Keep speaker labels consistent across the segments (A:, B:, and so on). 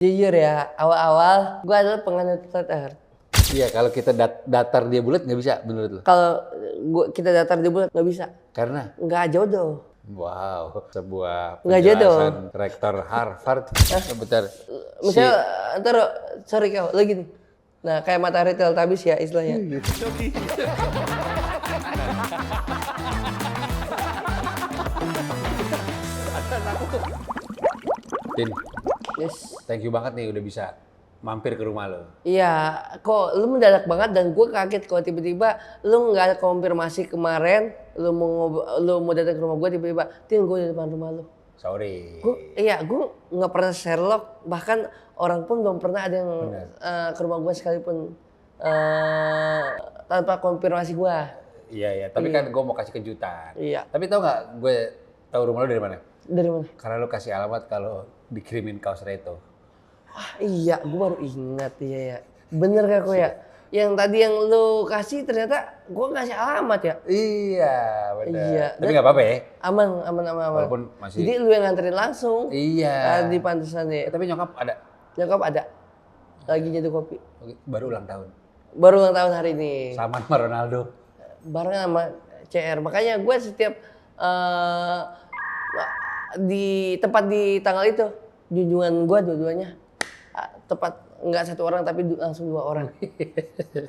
A: Jujur ya, awal-awal gue adalah penganut flat earth.
B: Iya, kalau kita datar dia bulat nggak bisa menurut lo?
A: Kalau kita datar di bulan nggak bisa,
B: Karena?
A: nggak jodoh.
B: Wow, sebuah
A: Nggak jodoh.
B: penjelasan rektor Harvard. Bentar.
A: Misalnya, ntar sorry kau lagi nih. Nah kayak matahari Teletubbies ya istilahnya.
B: Tin,
A: Yes.
B: thank you banget nih udah bisa mampir ke rumah lo.
A: Iya, kok lu mendadak banget dan gue kaget kalau tiba-tiba lu nggak ada konfirmasi kemarin, lu mau datang ke rumah gue tiba-tiba, Tin gue di depan rumah lu.
B: Sorry.
A: Gue nggak pernah Sherlock, bahkan orang pun belum pernah ada yang ke rumah gue sekalipun tanpa konfirmasi gue.
B: Iya, tapi kan gue mau kasih kejutan.
A: Iya.
B: Tapi tau nggak gue tahu rumah lo dari mana?
A: Dari mana?
B: Karena lo kasih alamat kalau dikirimin kaos Reto.
A: Wah iya, gue baru ingat ya. Bener gak kok ya? Yang tadi yang lu kasih ternyata gue ngasih alamat ya?
B: Iya, benar.
A: Iya.
B: Tapi nggak apa-apa ya?
A: Aman.
B: Walaupun masih.
A: Jadi lu yang nganterin langsung.
B: Iya.
A: Di pantesan ya.
B: Tapi nyokap ada.
A: Nyokap ada. Lagi nyeduh kopi.
B: Baru ulang tahun.
A: Baru ulang tahun hari ini.
B: Sama Ronaldo.
A: Bareng sama CR. Makanya gue setiap di tempat di tanggal itu junjungan gue dua-duanya tepat nggak satu orang tapi langsung dua orang.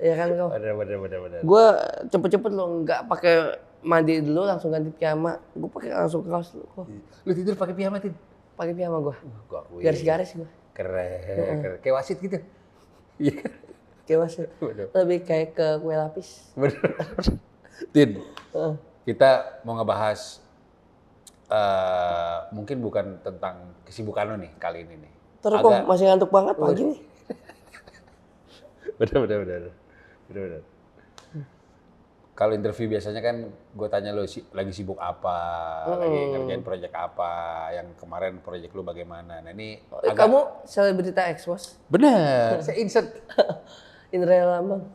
A: Ya kan kau?
B: Bener.
A: Gue cepet-cepet lo nggak pakai mandi dulu langsung ganti piyama. Gue pakai langsung kaos lu kok.
B: Lu tidur pakai piyama, Tin?
A: Pakai piyama gue.
B: Gua akui.
A: Garis-garis gue.
B: Keren. Kayak wasit gitu. Iya kan?
A: Kayak masih. Lebih kayak ke kue lapis.
B: Bener. Tin, kita mau ngebahas mungkin bukan tentang kesibukan lo nih kali ini nih.
A: Terus kok masih ngantuk banget pagi nih.
B: Bener. Kalau interview biasanya kan gue tanya lo lagi sibuk apa, lagi ngerjain proyek apa, yang kemarin proyek lo bagaimana. Nah ini
A: Kamu selebrita expose?
B: Bener, saya insert.
A: Indra Lambang.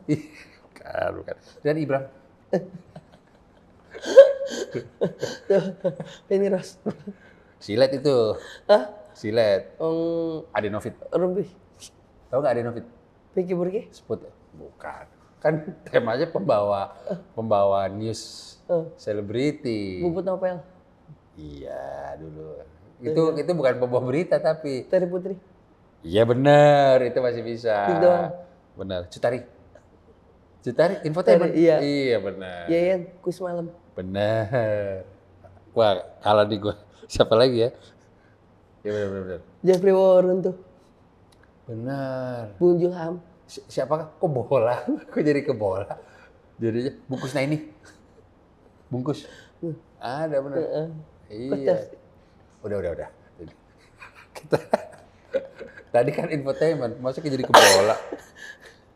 B: Bukan. Dan Ibram.
A: Penny Rose.
B: Silet itu.
A: Hah?
B: Silet. Adenovit.
A: Rumpi.
B: Tahu nggak Adenovit?
A: Pinky Burki?
B: Sput. Bukan. Kan temanya pembawa news selebriti.
A: Bubut Novel.
B: Iya dulu. Itu bukan pembawa berita tapi.
A: Terry Putri.
B: Iya benar, itu masih bisa.
A: Itu.
B: Benar. Cutari infotainment.
A: Iya.
B: Iya benar.
A: Yayan, kuis malam.
B: Benar. Wah, kalah nih gue. Siapa lagi ya? Iya benar.
A: Jeffrey Warren tuh.
B: Benar.
A: Bung Julham.
B: Siapa? Kok bola? Kok jadi ke bola? Jadinya bungkus ini. Bungkus. Ada benar. Iya. Udah. Kita tadi kan infotainment, masa jadi ke bola?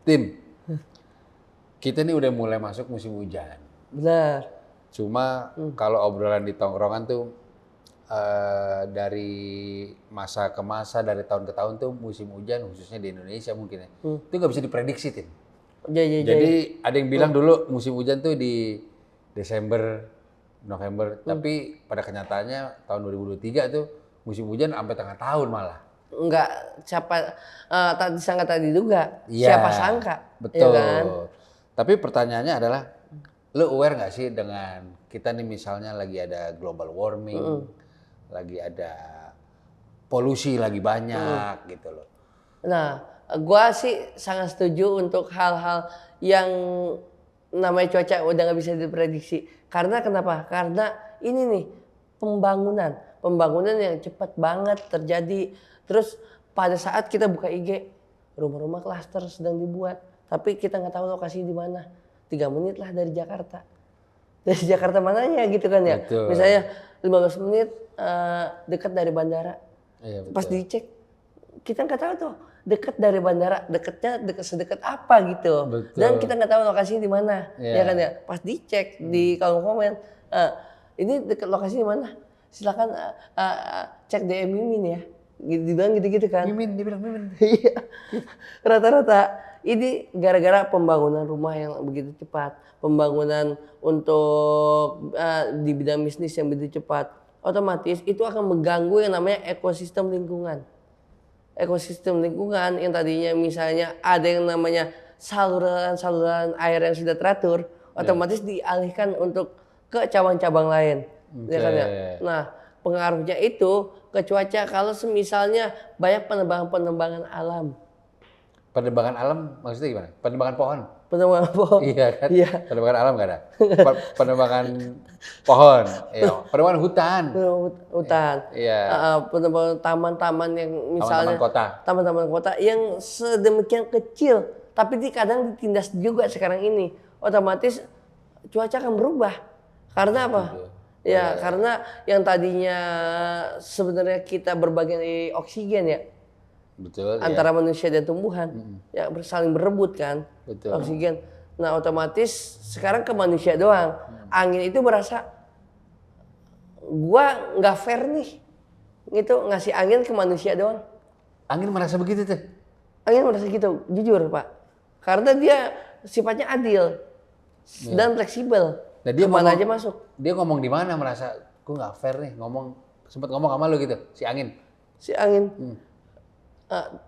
B: Tin, kita nih udah mulai masuk musim hujan.
A: Benar.
B: Cuma kalau obrolan di tongkrongan tuh dari masa ke masa, dari tahun ke tahun tuh musim hujan khususnya di Indonesia mungkin ya. Itu nggak bisa diprediksi, Tin. Jadi ada yang bilang dulu musim hujan tuh di Desember, November. Tapi pada kenyataannya tahun 2023 tuh musim hujan sampai tengah tahun malah.
A: Enggak siapa tadi sangka tadi juga.
B: Iya,
A: Siapa sangka?
B: Betul.
A: Ya kan?
B: Tapi pertanyaannya adalah, lo aware nggak sih dengan kita nih misalnya lagi ada global warming, lagi ada polusi lagi banyak gitu loh.
A: Nah, gua sih sangat setuju untuk hal-hal yang namanya cuaca udah nggak bisa diprediksi. Karena kenapa? Karena ini nih pembangunan yang cepat banget terjadi. Terus pada saat kita buka IG, rumah-rumah klaster sedang dibuat, tapi kita nggak tahu lokasi di mana. 3 menit lah dari Jakarta. Dari Jakarta mananya gitu kan ya?
B: Betul.
A: Misalnya 15 menit dekat dari bandara.
B: Iya, betul.
A: Pas dicek, kita nggak tahu tuh dekat dari bandara, sedekat apa gitu.
B: Betul.
A: Dan kita nggak tahu lokasinya di mana, ya kan ya. Pas dicek di kolom komen, ini dekat lokasinya di mana? Silakan cek DM Mimin ya. Dibilang gitu-gitu kan.
B: Dibilang Mimin.
A: Iya. Rata-rata ini gara-gara pembangunan rumah yang begitu cepat, pembangunan untuk di bidang bisnis yang begitu cepat, otomatis itu akan mengganggu yang namanya ekosistem lingkungan. ekosistem lingkungan yang tadinya misalnya ada yang namanya saluran-saluran air yang sudah teratur, otomatis dialihkan untuk ke cabang-cabang lain. Ya kan ya? Nah, pengaruhnya itu ke cuaca kalau misalnya banyak penebangan-penebangan alam.
B: Penebangan alam maksudnya gimana? Penebangan pohon?
A: Penebangan pohon.
B: Iya kan?
A: Iya.
B: Penebangan alam nggak ada. Penebangan pohon, iya. Penebangan hutan.
A: Hutan.
B: Iya.
A: Penebangan taman-taman yang misalnya
B: Taman-taman kota.
A: Taman-taman kota yang sedemikian kecil, tapi kadang ditindas juga sekarang ini. Otomatis cuaca akan berubah. Karena apa? Ya, karena yang tadinya sebenarnya kita berbagi oksigen ya.
B: Betul.
A: Antara manusia dan tumbuhan, ya saling berebut kan.
B: Betul.
A: Oksigen. Nah, otomatis sekarang ke manusia doang. Angin itu berasa gua nggak fair nih. Gitu ngasih angin ke manusia doang.
B: Angin merasa begitu tuh?
A: Angin merasa gitu, jujur Pak. Karena dia sifatnya adil dan fleksibel.
B: Nah, dia
A: kemana aja masuk.
B: Dia ngomong di mana merasa gue nggak fair nih, sempat ngomong sama lu gitu, si angin.
A: Si angin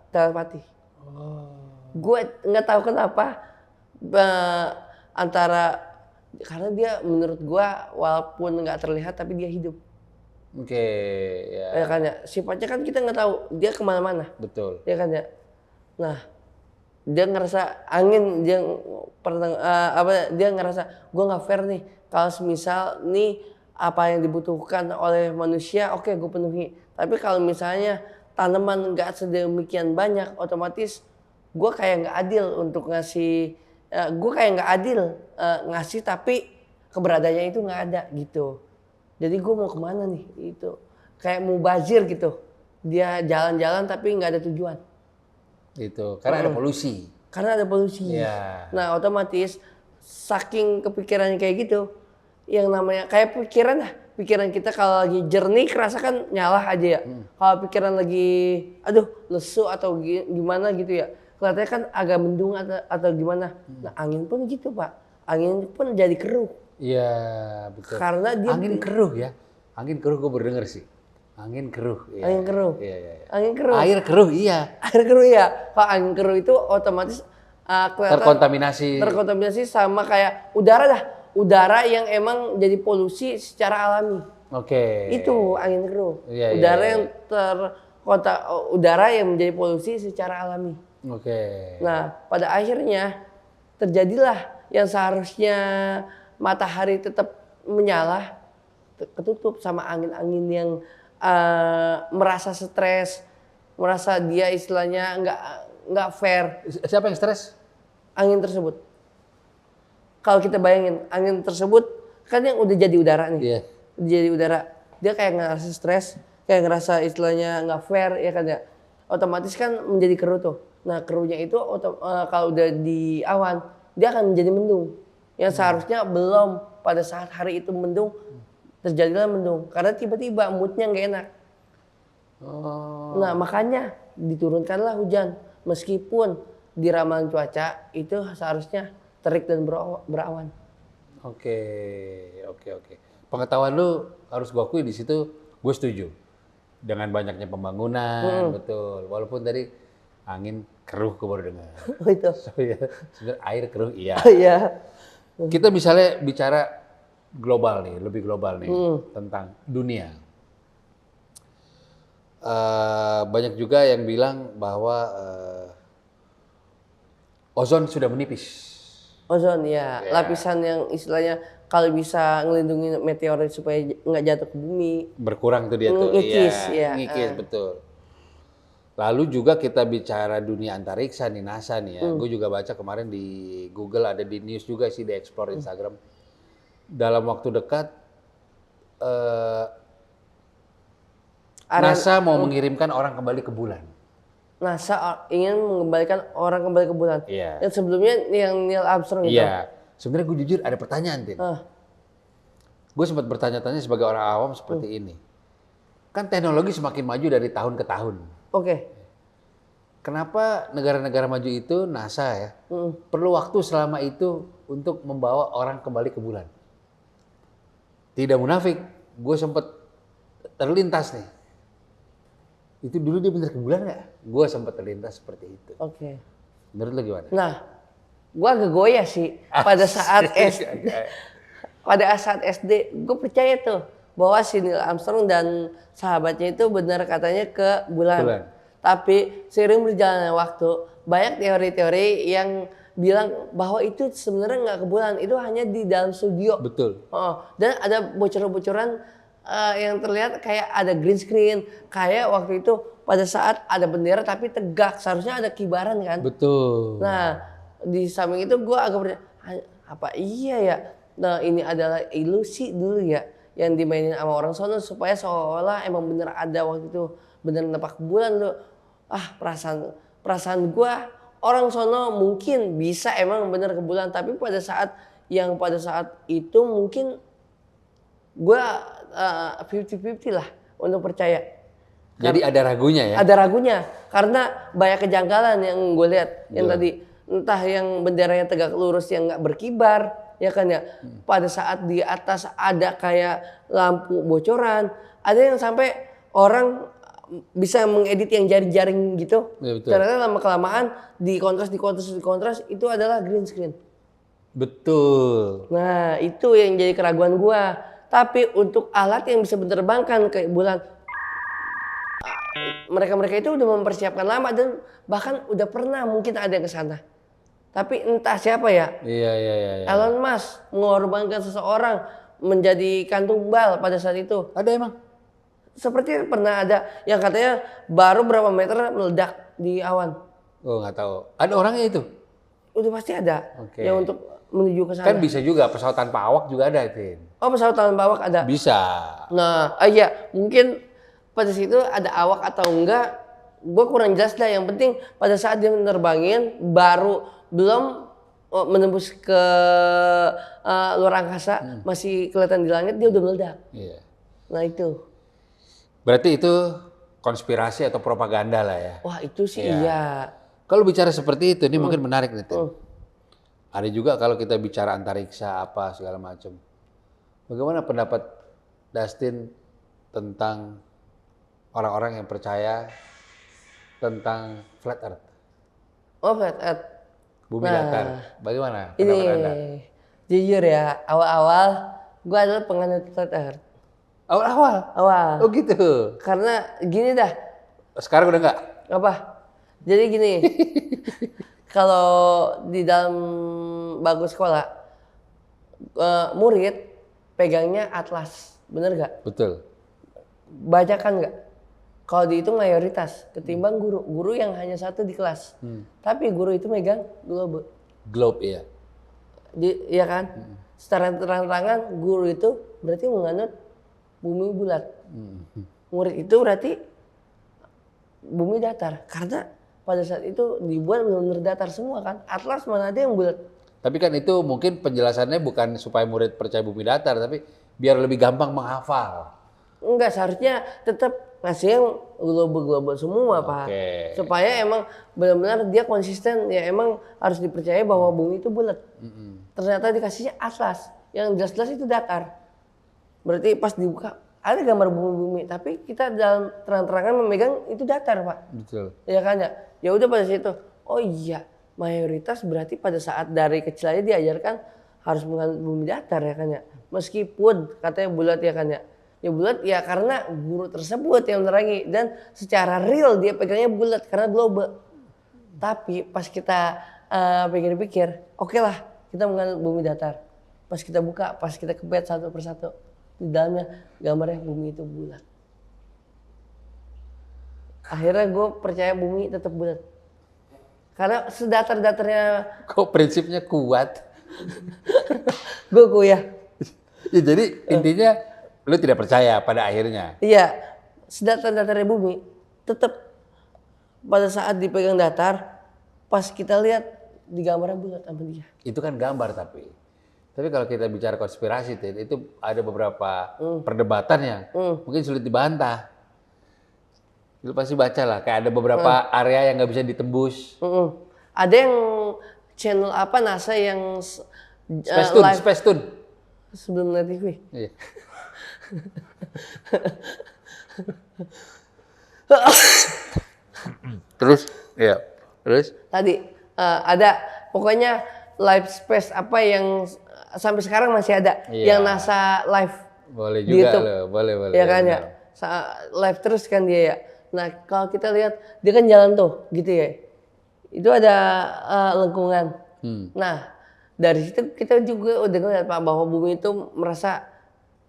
A: telepati. Gue nggak tahu kenapa antara karena dia menurut gue walaupun nggak terlihat tapi dia hidup.
B: Oke, ya.
A: Ya kan ya, sifatnya kan kita nggak tahu dia kemana-mana.
B: Betul.
A: Ya kan ya. Nah, dia ngerasa angin dia dia ngerasa gue nggak fair nih kalau semisal nih apa yang dibutuhkan oleh manusia oke, gue penuhi, tapi kalau misalnya tanaman nggak sedemikian banyak otomatis gue kayak nggak adil untuk ngasih ngasih tapi keberadaannya itu nggak ada gitu. Jadi gue mau kemana nih itu kayak mubazir gitu, dia jalan-jalan tapi nggak ada tujuan.
B: Itu karena ada polusi.
A: Karena ada polusi.
B: Yeah.
A: Nah, otomatis saking kepikirannya kayak gitu, yang namanya kayak pikiran kita kalau lagi jernih kerasa kan nyala aja ya. Kalau pikiran lagi aduh lesu atau gimana gitu ya, kelihatannya kan agak mendung atau gimana. Nah, angin pun gitu, Pak. Angin pun jadi keruh.
B: Iya, betul.
A: Karena dia
B: angin keruh ya. Angin keruh gue baru denger sih. Angin keruh. Ya.
A: Angin keruh.
B: Iya.
A: Angin keruh.
B: Air keruh, iya.
A: Air keruh ya. Kalau angin keruh itu otomatis terkontaminasi sama kayak udara dah. Udara yang emang jadi polusi secara alami.
B: Oke.
A: Itu angin keruh.
B: Iya,
A: udara
B: iya.
A: yang udara yang menjadi polusi secara alami.
B: Oke.
A: Nah, pada akhirnya terjadilah yang seharusnya matahari tetap menyala ketutup sama angin-angin yang merasa stres, merasa dia istilahnya nggak fair.
B: Siapa yang stres?
A: Angin tersebut. Kalau kita bayangin angin tersebut kan yang udah jadi udara nih.
B: Iya.
A: Jadi udara, dia kayak ngerasa stres, kayak ngerasa istilahnya nggak fair ya kan ya. Otomatis kan menjadi keruh tuh. Nah keruhnya itu kalau udah di awan dia akan menjadi mendung. Yang seharusnya belum pada saat hari itu mendung terjadilah mendung karena tiba-tiba moodnya nggak enak.
B: Oh.
A: Nah makanya diturunkanlah hujan meskipun di ramalan cuaca itu seharusnya terik dan berawan.
B: Oke. Pengetahuan lu harus gua akui di situ gue setuju. Dengan banyaknya pembangunan, betul. Walaupun tadi angin keruh gue baru dengar.
A: Itu.
B: Sebenarnya air keruh iya.
A: Iya.
B: Kita misalnya bicara global nih, lebih global nih tentang dunia. Banyak juga yang bilang bahwa ozon sudah menipis.
A: Ozon ya, lapisan yang istilahnya kalau bisa ngelindungi meteorit supaya nggak jatuh ke bumi.
B: Berkurang tuh dia tuh.
A: Ngikis,
B: ngikis betul. Lalu juga kita bicara dunia antariksa nih, NASA nih ya. Gue juga baca kemarin di Google, ada di news juga sih, di Explore Instagram. Dalam waktu dekat, NASA mau mengirimkan orang kembali ke bulan.
A: NASA ingin mengembalikan orang kembali ke bulan.
B: Iya.
A: Yang sebelumnya yang Neil Armstrong itu.
B: Iya. Sebenarnya gue jujur ada pertanyaan, Tin. Gue sempat bertanya-tanya sebagai orang awam seperti ini. Kan teknologi semakin maju dari tahun ke tahun.
A: Oke.
B: Kenapa negara-negara maju itu NASA ya perlu waktu selama itu untuk membawa orang kembali ke bulan? Tidak munafik, gue sempat terlintas nih. Itu dulu dia bener ke bulan nggak? Gue sempat terlintas seperti itu.
A: Oke.
B: Menurut lu gimana?
A: Nah, gua agak goyah sih pada saat SD, gue percaya tuh bahwa si Neil Armstrong dan sahabatnya itu benar katanya ke bulan. Tapi seiring berjalannya waktu, banyak teori-teori yang bilang bahwa itu sebenarnya nggak ke bulan, itu hanya di dalam studio.
B: Betul.
A: Dan ada bocoran-bocoran yang terlihat kayak ada green screen, kayak waktu itu pada saat ada bendera tapi tegak, seharusnya ada kibaran kan.
B: Betul.
A: Nah, di samping itu gue agak bertanya, apa iya ya? Nah, ini adalah ilusi dulu ya yang dimainin sama orang sono supaya seolah emang bener ada waktu itu, bener nampak bulan lu. Perasaan gue orang sono mungkin bisa emang bener ke bulan, tapi pada saat itu mungkin gue 50-50 lah untuk percaya.
B: Jadi ada ragunya ya?
A: Ada ragunya karena banyak kejanggalan yang gue lihat yang tadi, entah yang benderanya tegak lurus yang nggak berkibar, ya kan ya. Pada saat di atas ada kayak lampu bocoran, ada yang sampai orang bisa mengedit yang jaring-jaring gitu.
B: Ya,
A: ternyata lama kelamaan di kontras itu adalah green screen.
B: Betul.
A: Nah, itu yang jadi keraguan gua. Tapi untuk alat yang bisa menerbangkan ke bulan, mereka itu udah mempersiapkan lama dan bahkan udah pernah mungkin ada ke sana. Tapi entah siapa ya.
B: Iya.
A: Elon Musk mengorbankan seseorang menjadi kantung bal pada saat itu.
B: Ada emang?
A: Seperti pernah ada yang katanya baru berapa meter meledak di awan.
B: Oh, nggak tahu. Ada orangnya itu?
A: Udah pasti ada.
B: Oke.
A: Yang untuk menuju ke sana.
B: Kan bisa juga pesawat tanpa awak juga ada, Tin.
A: Oh, pesawat tanpa awak ada.
B: Bisa.
A: Nah, iya, mungkin pada situ ada awak atau enggak, gue kurang jelas dah. Yang penting pada saat dia menerbangin baru belum menembus ke luar angkasa, masih kelihatan di langit, dia udah meledak.
B: Iya.
A: Nah itu.
B: Berarti itu konspirasi atau propaganda lah ya.
A: Wah itu sih iya.
B: Kalau bicara seperti itu, ini mungkin menarik nih, Tin. Ada juga kalau kita bicara antariksa apa segala macam. Bagaimana pendapat Dustin tentang orang-orang yang percaya tentang flat earth?
A: Oh, flat earth.
B: Bumi datar. Bagaimana
A: Ini
B: pendapat Anda?
A: jujur ya, awal-awal gue adalah penganut flat earth.
B: Awal? Oh gitu?
A: Karena gini dah.
B: Sekarang udah enggak?
A: Apa? Jadi gini. Kalau di dalam bangku sekolah, murid pegangnya atlas. Bener gak?
B: Betul.
A: Bacakan gak? Kalau dihitung mayoritas ketimbang guru yang hanya satu di kelas. Tapi guru itu megang globe.
B: Globe iya.
A: Iya kan? Secara terang-terangan guru itu berarti menganut bumi bulat. Murid itu berarti bumi datar. Karena pada saat itu dibuat benar-benar datar semua kan. Atlas mana ada yang bulat.
B: Tapi kan itu mungkin penjelasannya bukan supaya murid percaya bumi datar, tapi biar lebih gampang menghafal.
A: Enggak, seharusnya tetap ngasih yang globe-globe semua, Pak. Supaya emang benar-benar dia konsisten, ya emang harus dipercaya bahwa bumi itu bulat. Ternyata dikasihnya atlas, yang jelas-jelas itu datar. Berarti pas dibuka ada gambar bumi-bumi, tapi kita dalam terang-terangan memegang itu datar, Pak.
B: Betul.
A: Ya kan ya? Ya udah pada situ. Oh iya, mayoritas berarti pada saat dari kecil aja diajarkan harus menganut bumi datar ya kan ya. Meskipun katanya bulat ya kan ya. Ya bulat ya karena guru tersebut yang menerangi dan secara real dia pegangnya bulat karena globe. Tapi pas kita pikir-pikir, oke lah kita menganut bumi datar. Pas kita buka, pas kita kebet satu persatu, di dalamnya gambarnya bumi itu bulat. Akhirnya gue percaya bumi tetap bulat. Karena sedatar-datarnya.
B: Kok prinsipnya kuat?
A: Gue kuliah.
B: Ya, jadi intinya lu tidak percaya pada akhirnya.
A: Iya, sedatar-datarnya bumi tetap pada saat dipegang datar, pas kita lihat di gambarnya bulat sama dia.
B: Itu kan gambar tapi kalau kita bicara konspirasi, itu ada beberapa perdebatan yang mungkin sulit dibantah. Lu pasti baca lah, kayak ada beberapa area yang nggak bisa ditembus.
A: Ada yang channel apa NASA yang
B: Space Tune.
A: Sebelum Net TV.
B: Iya. Terus, ya. Terus?
A: Tadi ada pokoknya live space apa yang sampai sekarang masih ada
B: Iya.
A: yang NASA live
B: Boleh
A: di
B: juga
A: YouTube.
B: loh, boleh.
A: Ya kan ya.
B: benar.
A: Live terus kan dia ya. Nah, kalau kita lihat dia kan jalan tuh gitu ya. Itu ada lengkungan. Nah, dari situ kita juga udah ngeliat Pak bahwa bumi itu merasa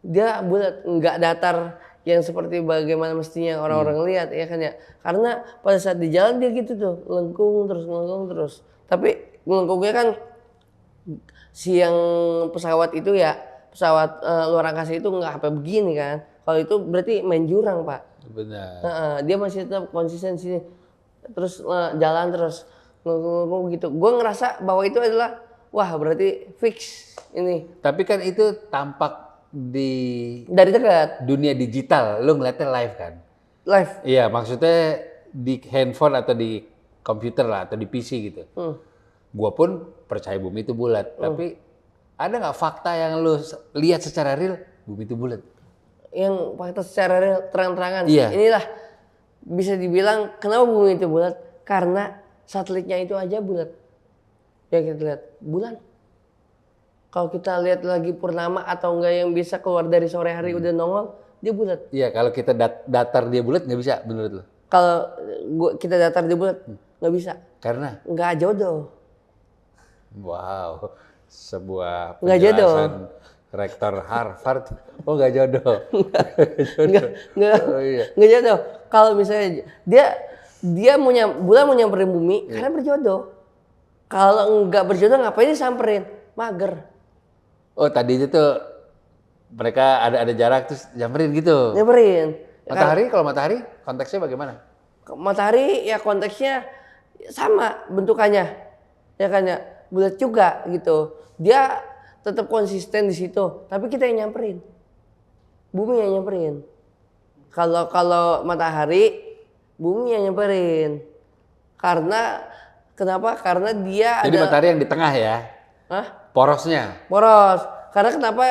A: dia bulat, nggak datar yang seperti bagaimana mestinya orang-orang lihat ya kan ya. Karena pada saat di jalan dia gitu tuh, lengkung terus. Tapi lengkungnya kan si yang pesawat itu ya, pesawat luar angkasa itu nggak sampai begini kan. Kalau itu berarti main jurang, Pak.
B: Benar.
A: Dia masih tetap konsisten sini. Terus jalan terus ngomong gitu. Gue ngerasa bahwa itu adalah wah berarti fix ini.
B: Tapi kan itu tampak di
A: Dari dekat
B: dunia digital, lu ngeliatnya live kan?
A: live.
B: Iya, maksudnya di handphone atau di komputer lah atau di PC gitu. Gua pun percaya bumi itu bulat, tapi ada nggak fakta yang lu lihat secara real bumi itu bulat?
A: Yang fakta secara real terang-terangan.
B: Iya.
A: Inilah bisa dibilang kenapa bumi itu bulat? Karena satelitnya itu aja bulat. Ya kita lihat bulan. Kalau kita lihat lagi purnama atau enggak yang bisa keluar dari sore hari udah nongol, dia bulat.
B: Iya, kalau kita datar dia bulat nggak bisa menurut lu?
A: Kalau kita datar dia bulat, nggak bisa.
B: Karena?
A: Nggak jodoh.
B: Wow, sebuah
A: Nggak jodoh.
B: penjelasan rektor Harvard. Oh nggak jodoh.
A: Nggak,
B: Oh iya.
A: nggak jodoh. Kalau misalnya dia bulan mau nyamperin bumi karena berjodoh. Kalau nggak berjodoh ngapain disamperin? Mager.
B: Oh tadinya tuh mereka ada jarak terus nyamperin gitu.
A: Nyamperin.
B: Matahari, kalau matahari konteksnya bagaimana?
A: Matahari ya konteksnya sama bentukannya. Ya kan ya, bulat juga gitu. Dia tetap konsisten di situ, tapi kita yang nyamperin. Bumi yang nyamperin. Kalau matahari, bumi yang nyamperin. Kenapa? Karena dia
B: Jadi
A: ada
B: matahari yang di tengah ya?
A: Hah?
B: Porosnya?
A: Poros. Karena kenapa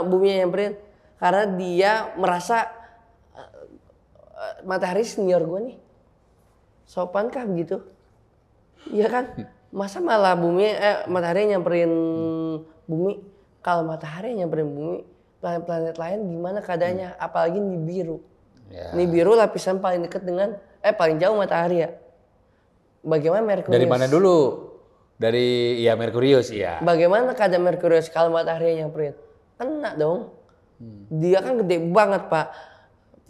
A: bumi yang nyamperin? Karena dia merasa matahari senior gue nih. Sopankah begitu? Iya kan? Masa malah matahari nyamperin bumi? Kalau matahari nyamperin bumi, planet-planet lain gimana keadaannya? Apalagi Nibiru.
B: Ya.
A: Nibiru lapisan paling dekat dengan paling jauh matahari ya. Bagaimana Merkurius?
B: Dari mana dulu? Dari ya Merkurius ya.
A: Bagaimana keadaan Merkurius kalau matahari yang nyamperin? Kena dong. Dia kan gede banget Pak.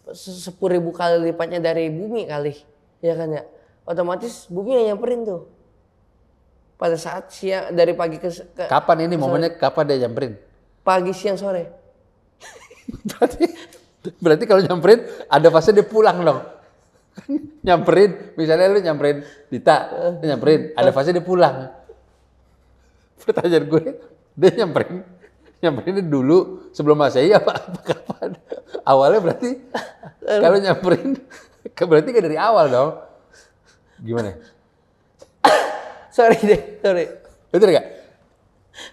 A: 10.000 kali lipatnya dari bumi kali. Ya kan ya. Otomatis bumi yang nyamperin tuh. Pada saat siang dari pagi ke
B: Kapan ini momennya? Kapan dia nyamperin?
A: pagi siang sore.
B: Berarti kalau nyamperin ada fase dia pulang dong. Nyamperin, misalnya lu nyamperin Dita, dia nyamperin, ada fase dia pulang. Pertanyaan gue, dia nyamperin dulu sebelum Masehi apa kapan? Awalnya berarti kalau nyamperin, berarti kan dari awal dong. Gimana?
A: Sorry.
B: Betul gak?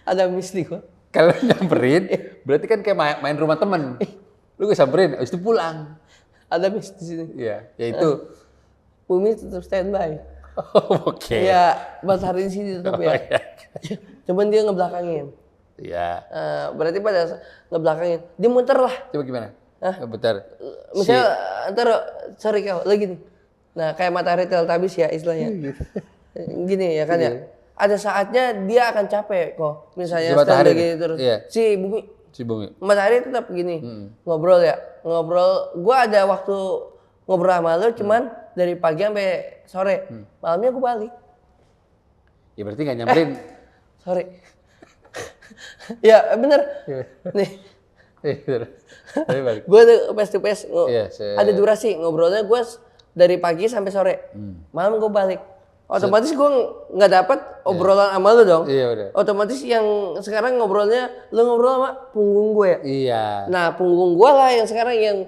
A: Ada miss nih gua.
B: Kalau nyamperin, berarti kan kayak main rumah temen. Lu gue samperin, habis itu pulang.
A: Ada miss di sini.
B: Iya, ya itu.
A: Bumi tetap standby.
B: Oke.
A: Ya, matahari di sini tetap ya.
B: iya.
A: Cuman dia ngebelakangin.
B: Iya.
A: Berarti pada ngebelakangin, dia muter lah.
B: Coba gimana? Bentar.
A: Misalnya ntar sorry kau lagi nih. Nah kayak matahari Teletubbies ya istilahnya. Gini ya kan ya. Ada saatnya dia akan capek kok. Misalnya
B: Si matahari
A: standby gini terus.
B: iya.
A: Si
B: bumi.
A: matahari tetap gini. Ngobrol. Gua ada waktu ngobrol sama lu cuman dari pagi sampai sore. Malamnya gua balik.
B: Ya berarti nggak nyamperin.
A: Sorry. Ya bener. Nih. Gue tuh face to face ada durasi ngobrolnya gue dari pagi sampai sore. Malam gue balik. Otomatis gue nggak dapat obrolan sama lu dong.
B: Iya udah.
A: Otomatis yang sekarang ngobrolnya lu ngobrol sama punggung gue ya.
B: Iya.
A: Nah punggung gue lah yang sekarang yang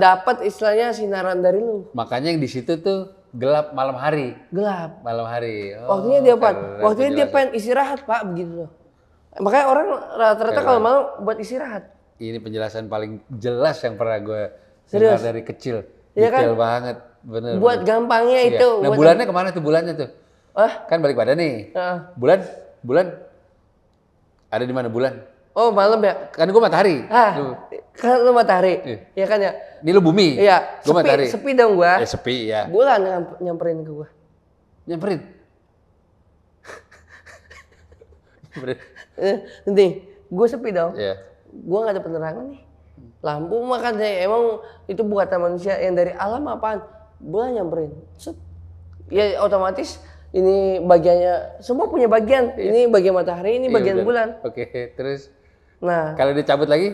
A: dapat istilahnya sinaran dari lu.
B: Makanya yang di situ tuh gelap malam hari.
A: Gelap.
B: Malam hari.
A: Waktunya dia waktunya dia pengen istirahat Pak begitu loh. Makanya orang rata-rata kalau malam buat istirahat.
B: Ini penjelasan paling jelas yang pernah gue
A: Serius?
B: dengar dari kecil.
A: Iya kan?
B: Detail banget. bener.
A: Buat gampangnya
B: Iya.
A: itu.
B: Nah, bulannya kemana tuh bulannya tuh? Kan balik badan nih. Bulan ada di mana bulan?
A: Oh, malam ya?
B: Kan gua matahari.
A: Kan lu matahari. Iya kan ya?
B: Ini lu bumi.
A: Iya,
B: Gua matahari.
A: Sepi dong gua.
B: Sepi ya.
A: Bulan nyamperin ke gua.
B: Nyamperin.
A: Nih, gua sepi dong.
B: Iya.
A: Gua nggak ada penerangan nih. Lampu makanya emang itu buatan manusia, yang dari alam apaan? Bulan nyamperin. Set. Ya otomatis ini bagiannya, semua punya bagian. Ini bagian matahari, ini bagian bulan.
B: Oke, terus
A: Nah,
B: kalau dia cabut lagi,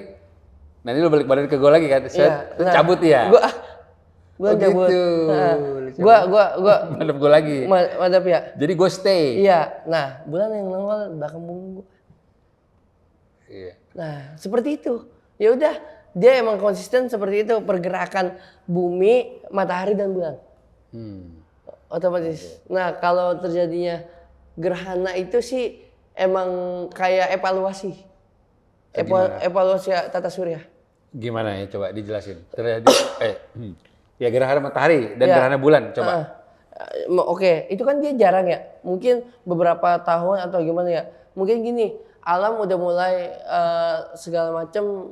B: nanti lu balik badan ke gua lagi kan? Terus cabut ya?
A: Gua cabut.
B: Gitu.
A: Gua
B: Madep gua lagi.
A: madep ya.
B: Jadi gua stay.
A: Iya. Nah, bulan yang nongol belakang punggung gua.
B: Iya.
A: Nah, seperti itu. Ya udah, dia emang konsisten seperti itu pergerakan bumi, matahari dan bulan. Otomatis. Nah, kalau terjadinya gerhana itu sih emang kayak evaluasi. Evaluasi tata surya.
B: Gimana ya, coba dijelasin. Terjadi ya gerhana matahari dan gerhana bulan, coba.
A: Oke, itu kan dia jarang ya. Mungkin beberapa tahun atau gimana ya. Mungkin gini, alam udah mulai segala macam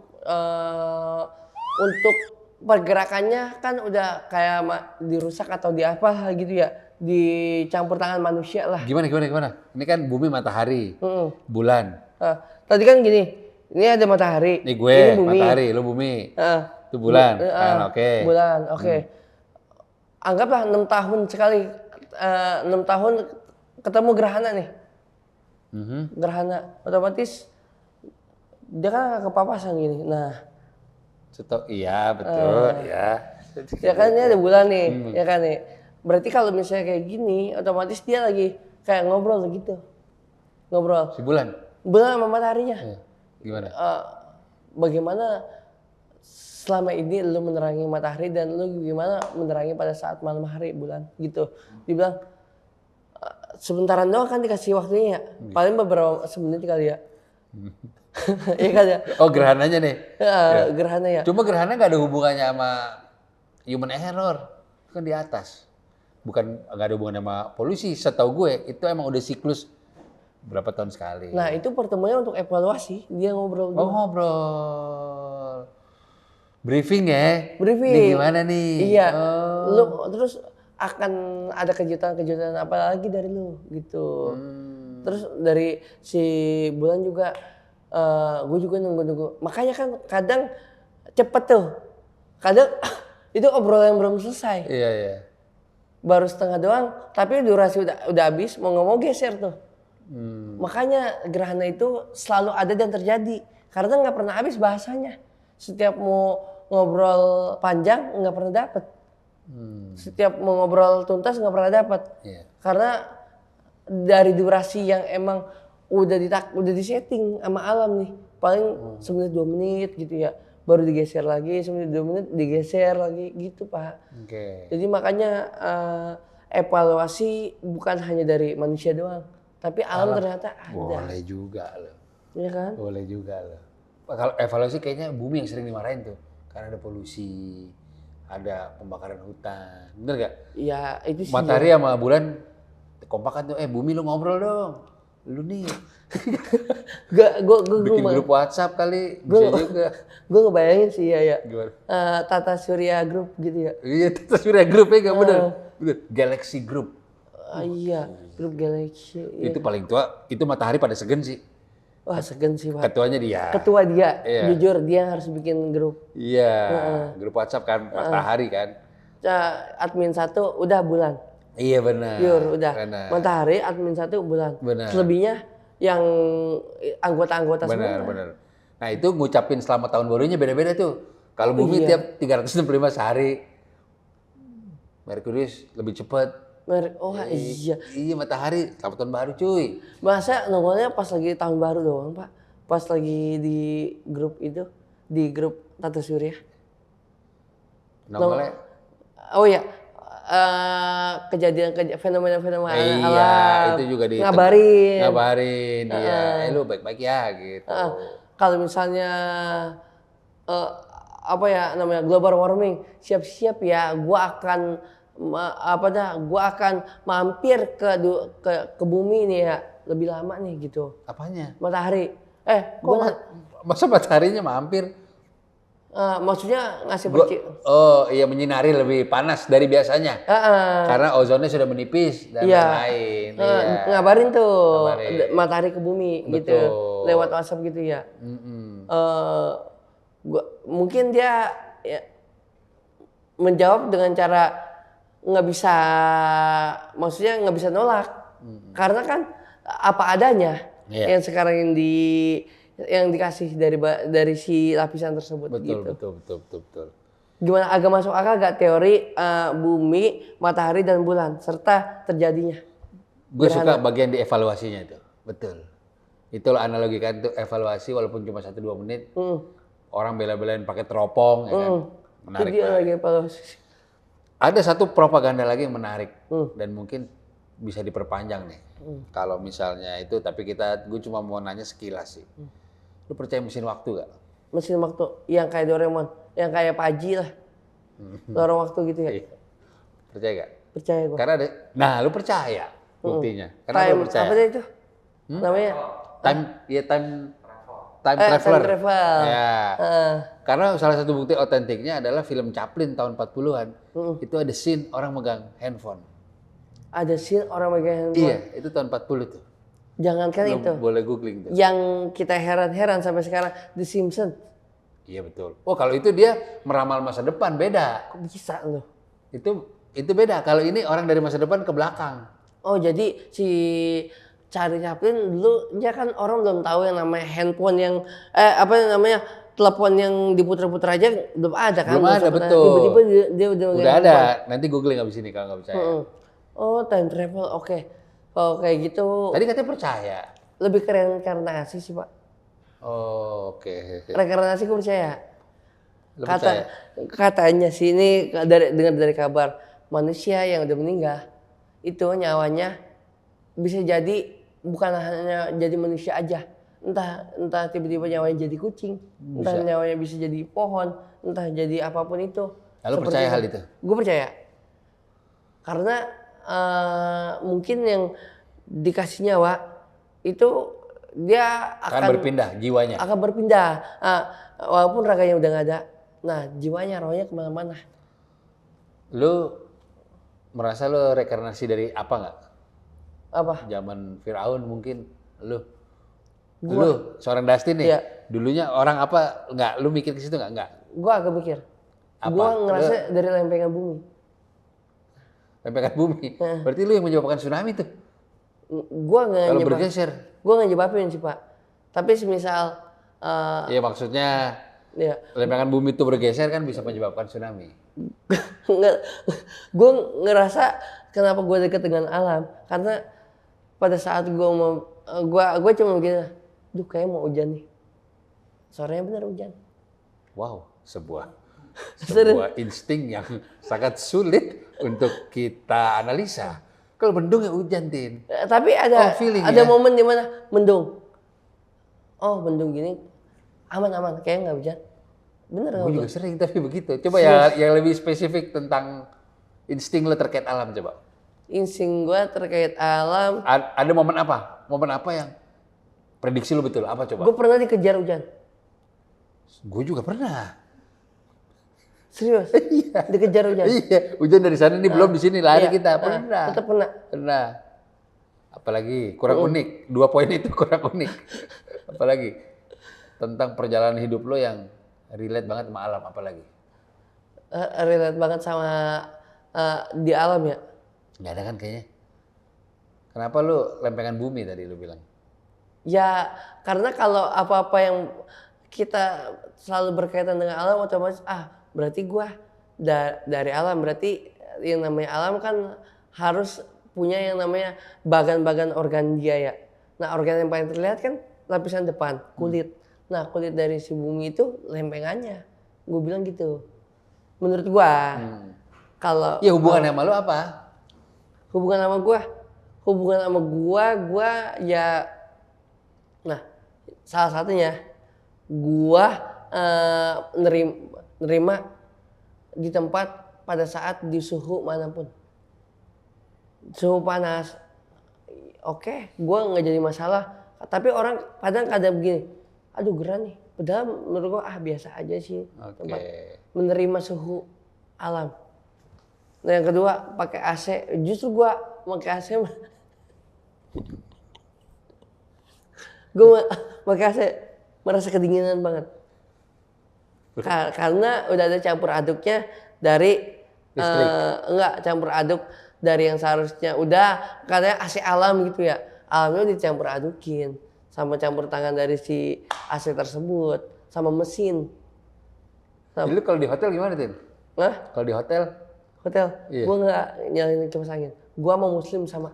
A: untuk pergerakannya kan udah kayak dirusak atau di apa gitu ya. Dicampur tangan manusia lah.
B: Gimana? Ini kan bumi matahari, bulan.
A: Tadi kan gini, ini ada matahari.
B: Ini gue,
A: ini bumi.
B: matahari, lu bumi. Itu bulan, kan oke.
A: Bulan, oke. Anggaplah 6 tahun sekali, 6 tahun ketemu gerhana nih. Gerhana, otomatis dia kan kepapasan gini. Nah,
B: iya betul, ya.
A: Ya kan ini ada bulan nih, ya kan nih. Berarti kalau misalnya kayak gini, otomatis dia lagi kayak ngobrol gitu. Ngobrol.
B: Si bulan?
A: Bulan sama mataharinya.
B: Gimana?
A: Bagaimana selama ini lu menerangi matahari dan lu gimana menerangi pada saat malam hari bulan gitu. Dibilang sebentaran doang kan dikasih waktunya ya. Paling beberapa semenit kali ya. Iya kan ya.
B: Oh, gerhananya nih.
A: Gerhana ya.
B: Cuma gerhana nggak ada hubungannya sama human error. Kan di atas. Bukan nggak ada hubungannya sama polusi. Setahu gue itu emang udah siklus berapa tahun sekali.
A: Nah, itu pertemuannya untuk evaluasi. Dia ngobrol dulu.
B: Oh, ngobrol. Briefing ya?
A: Briefing.
B: Ini gimana nih?
A: Iya. Lu terus akan ada kejutan-kejutan apa lagi dari lu gitu. Terus dari si bulan juga gue juga nunggu-nunggu. Makanya kan kadang cepet tuh. Kadang itu obrolan yang belum selesai.
B: Iya.
A: Baru setengah doang, tapi durasi udah habis, mau nggak mau geser tuh. Makanya gerhana itu selalu ada dan terjadi. Karena nggak pernah habis bahasanya. Setiap mau ngobrol panjang nggak pernah dapet. Setiap mau ngobrol tuntas nggak pernah dapat. Karena dari durasi yang emang udah disetting sama alam nih. Paling semenit 2 menit gitu ya. Baru digeser lagi, semenit 2 menit digeser lagi gitu Pak. Jadi makanya evaluasi bukan hanya dari manusia doang. Tapi alam ternyata ada.
B: Boleh juga loh.
A: Iya kan?
B: Boleh juga loh. Kalau evaluasi kayaknya bumi yang sering dimarahin tuh. Karena ada polusi, ada pembakaran hutan. Bener gak?
A: Iya, itu sih.
B: Matahari sama bulan kompakan tuh, bumi lu ngobrol dong. Lu nih.
A: Gue
B: bikin grup WhatsApp kali, bisa juga.
A: Gue ngebayangin sih ya.
B: Gimana?
A: Tata Surya Group gitu ya.
B: Iya, Tata Surya Group ya gak bener. Galaxy Group.
A: Iya, grup Galaxy.
B: Itu paling tua, itu matahari pada segen sih.
A: Wah, segen sih Pak.
B: Ketuanya dia.
A: Ketua dia, jujur dia harus bikin grup.
B: Iya, grup WhatsApp kan, matahari kan.
A: Admin 1 udah bulan.
B: Iya benar.
A: Pure udah.
B: Benar.
A: Matahari admin 1 bulan.
B: Benar.
A: Selebihnya yang anggota-anggota semua.
B: Benar. Nah itu ngucapin selamat tahun barunya beda-beda tuh. Kalau bumi tiap 365 sehari. Merkurius lebih cepat.
A: Oh iya.
B: Iya matahari, selamat tahun baru cuy.
A: Masa nongolnya pas lagi tahun baru doang Pak? Pas lagi di grup itu, di grup Tata Surya.
B: Nongolnya?
A: Oh iya, kejadian fenomena-fenomena
B: iya,
A: alam.
B: itu juga ngabarin dia. Lu baik-baik ya gitu.
A: Kalau misalnya apa ya namanya global warming, siap-siap ya, gua akan gua akan mampir ke bumi nih ya lebih lama nih gitu.
B: Apanya?
A: Matahari.
B: Masa mataharinya mampir?
A: Maksudnya ngasih
B: Iya menyinari lebih panas dari biasanya. Karena ozonnya sudah menipis dan lain-lain.
A: Ngabarin tuh matahari ke bumi. Betul. Gitu. Lewat WhatsApp gitu ya. Mungkin dia ya, menjawab dengan cara nggak bisa nolak. Karena kan apa adanya yang sekarang yang dikasih dari si lapisan tersebut.
B: Betul.
A: Gimana, agak masuk akal gak teori bumi, matahari dan bulan serta terjadinya?
B: Gue suka bagian di evaluasinya itu. Betul. Itulah analogikan itu evaluasi walaupun cuma 1-2 menit. Orang bela-belain pakai teropong ya kan. Menarik.
A: Itu dia lagi evaluasi.
B: Ada satu propaganda lagi yang menarik dan mungkin bisa diperpanjang nih. Kalau misalnya itu, tapi gue cuma mau nanya sekilas sih. Lu percaya mesin waktu gak?
A: Mesin waktu yang kayak Doraemon, yang kayak Pak Haji lah. Lorong waktu gitu ya.
B: Percaya gak?
A: Percaya gua.
B: Karena lu percaya buktinya. Karena lu percaya.
A: Apa itu? Namanya?
B: Time
A: traveler.
B: Time travel. Ya. Karena salah satu bukti otentiknya adalah film Chaplin tahun 40-an. Itu ada scene orang megang handphone.
A: Ada scene orang megang handphone?
B: Iya, itu tahun 40 tuh.
A: Jangankan itu.
B: Boleh googling tuh.
A: Yang kita heran-heran sampai sekarang, The Simpsons.
B: Iya betul. Oh kalau itu dia meramal masa depan, beda.
A: Kok bisa loh?
B: Itu beda. Kalau ini orang dari masa depan ke belakang.
A: Oh jadi si Charlie Chaplin dulu dia kan orang belum tahu yang namanya handphone yang telepon yang diputar-putar aja belum ada kan?
B: Belum ada, betul.
A: Tiba-tiba dia
B: udah ada. Nanti googling abis ini kalau nggak percaya.
A: Oh time travel, oke. Oh kayak gitu.
B: Tadi katanya percaya.
A: Lebih ke reinkarnasi sih Pak.
B: Oh oke.
A: Reinkarnasi gue percaya. Katanya sih ini dengar dari kabar manusia yang udah meninggal itu nyawanya bisa jadi bukan hanya jadi manusia aja. Entah tiba-tiba nyawanya jadi kucing, entah nyawanya bisa jadi pohon, entah jadi apapun itu.
B: Lalu percaya hal itu?
A: Gue percaya. Karena mungkin yang dikasih nyawa itu dia akan
B: berpindah jiwanya.
A: Akan berpindah. Walaupun raganya udah nggak ada. Nah, jiwanya, rohnya kemana-mana.
B: Lu merasa lu reinkarnasi dari apa nggak?
A: Apa?
B: Zaman Firaun mungkin lu seorang Dustin nih. Iya. Dulunya orang apa? Nggak, lu mikir ke situ nggak? Nggak.
A: Gua agak mikir. Apa? Gua ngerasa dari lempengan bumi.
B: Lempengan bumi? Berarti lu yang menyebabkan tsunami tuh?
A: Gua nggak
B: kalau bergeser?
A: Gua nggak nyebabin sih Pak. Tapi semisal
B: iya maksudnya lempengan bumi itu bergeser kan bisa menyebabkan tsunami.
A: Gue ngerasa kenapa gue dekat dengan alam karena pada saat gue cuma begini, duh kayak mau hujan nih, sorenya benar hujan.
B: Wow, sebuah insting yang sangat sulit untuk kita analisa. Kalau mendung ya hujan, Tin.
A: Tapi ada momen di mana mendung. Oh mendung gini aman kayaknya nggak hujan. Bener nggak?
B: Gue juga sering tapi begitu. Coba ya yang lebih spesifik tentang insting lo terkait alam coba.
A: Insting gue terkait alam.
B: Ada momen apa? Momen apa yang prediksi lo betul? Apa coba?
A: Gue pernah dikejar hujan.
B: Gue juga pernah.
A: Serius? Iya. Dikejar hujan?
B: Iya. Hujan dari sana ini belum di sini lari kita. Pernah.
A: Tetap pernah.
B: Pernah. Apalagi kurang unik. 2 poin itu kurang unik. Apalagi tentang perjalanan hidup lo yang relate banget sama alam, apalagi?
A: Relate banget sama di alam ya?
B: Nggak ada kan kayaknya. Kenapa lu lempengan bumi tadi lu bilang?
A: Ya karena kalau apa-apa yang kita selalu berkaitan dengan alam otomatis berarti gua dari alam, berarti yang namanya alam kan harus punya yang namanya bagan-bagan organ dia ya. Nah organ yang paling terlihat kan lapisan depan, kulit. Nah kulit dari si bumi itu lempengannya. Gue bilang gitu. Menurut gue. Kalau
B: ya hubungannya sama lu apa?
A: Hubungan sama gue? Hubungan sama gue ya. Nah salah satunya gue nerima di tempat pada saat di suhu manapun. Suhu panas, oke, gue nggak jadi masalah. Tapi orang kadang begini, aduh gerah nih. Padahal menurut gue biasa aja sih. Tempat menerima suhu alam. Nah yang kedua pakai AC. Justru gue pakai AC. Gue pakai AC merasa kedinginan banget. Karena udah ada campur aduknya dari enggak campur aduk dari yang seharusnya udah katanya AC alam gitu ya. Alamnya dicampur adukin sama campur tangan dari si AC tersebut sama mesin.
B: Jadi lu kalau di hotel gimana, Tin?
A: Hah?
B: Kalau di hotel?
A: Hotel?
B: Iya.
A: Gue nggak nyalain kipas angin. Gue sama Muslim sama.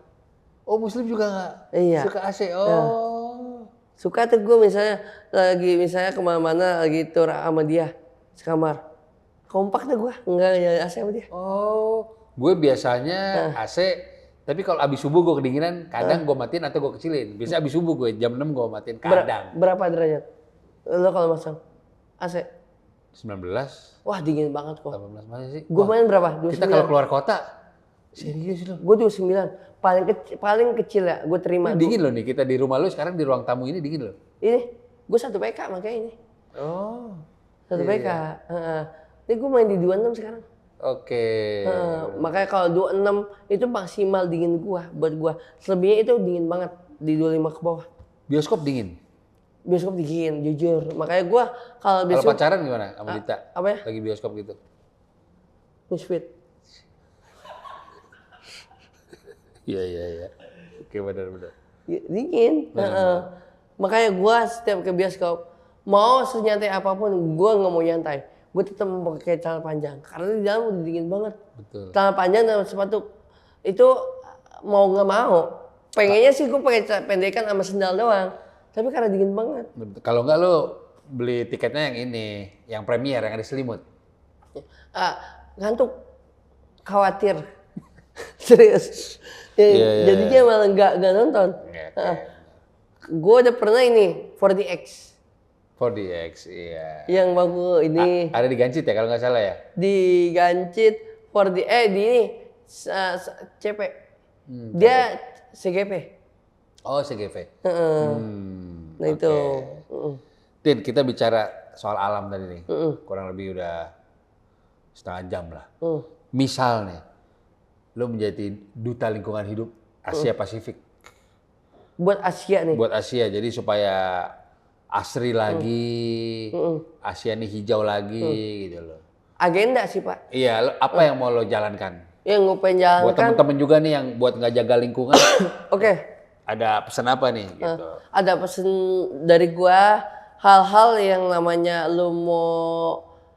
B: Oh Muslim juga nggak suka AC? Oh.
A: Suka tuh gue misalnya kemana-mana lagi tur sama dia sekamar. Kompak tuh gue nggak nyalain AC sama dia.
B: Oh, gue biasanya AC. Tapi kalau abis subuh gue kedinginan, kadang gue matiin atau gue kecilin. Biasanya abis subuh gue jam 6 gue matiin kadang.
A: Berapa derajat? Lo kalau masang AC?
B: 19.
A: Wah dingin banget kok.
B: 18 masih sih.
A: Gue main berapa? 29.
B: Kita kalau keluar kota, serius loh.
A: Gue 29. Paling kecil ya, gue terima.
B: Ini dingin loh nih, kita di rumah lu sekarang di ruang tamu ini dingin loh.
A: Ini, gue 1 PK makanya ini.
B: Oh.
A: 1 PK. Ini gue main di 26 sekarang.
B: Oke.
A: Makanya kalau 26 itu maksimal dingin gua buat gua. Selebihnya itu dingin banget di 25 ke bawah.
B: Bioskop dingin.
A: Bioskop dingin, jujur. Makanya gua kalau bioskop
B: pacaran gimana sama Dita?
A: Apa ya?
B: Lagi bioskop gitu.
A: Misfit.
B: Iya. Oke, benar.
A: Dingin. Makanya gua setiap ke bioskop mau senyantai apapun gua nggak mau nyantai. Gue tetap pakai celana panjang karena di dalam udah dingin banget.
B: Betul.
A: Celana panjang dan sepatu itu mau nggak mau. Pengennya sih gue pakai pendekan sama sendal doang. Tapi karena dingin banget.
B: Kalau nggak lo beli tiketnya yang ini, yang premier yang ada selimut.
A: Ngantuk, khawatir, serius. Jadinya malah nggak nonton. Gue udah pernah ini 4DX.
B: 4DX, iya.
A: Yang bagus ini.
B: Ada di Gancit ya kalau nggak salah ya?
A: Di Gancit, di ini CP. Dia CGP.
B: Oh CGV.
A: Nah itu.
B: Tin, kita bicara soal alam tadi nih. Kurang lebih udah setengah jam lah. Misal nih, lo menjadi duta lingkungan hidup Asia Pasifik.
A: Buat Asia nih?
B: Buat Asia, jadi supaya asri lagi, Asia ini hijau lagi gitu loh.
A: Agenda sih Pak.
B: Iya, apa yang mau lo jalankan?
A: Yang gue pengen jalankan.
B: Buat temen-temen juga nih yang buat nggak jaga lingkungan.
A: Oke.
B: Ada pesan apa nih? Gitu.
A: Ada pesan dari gua, hal-hal yang namanya lo mau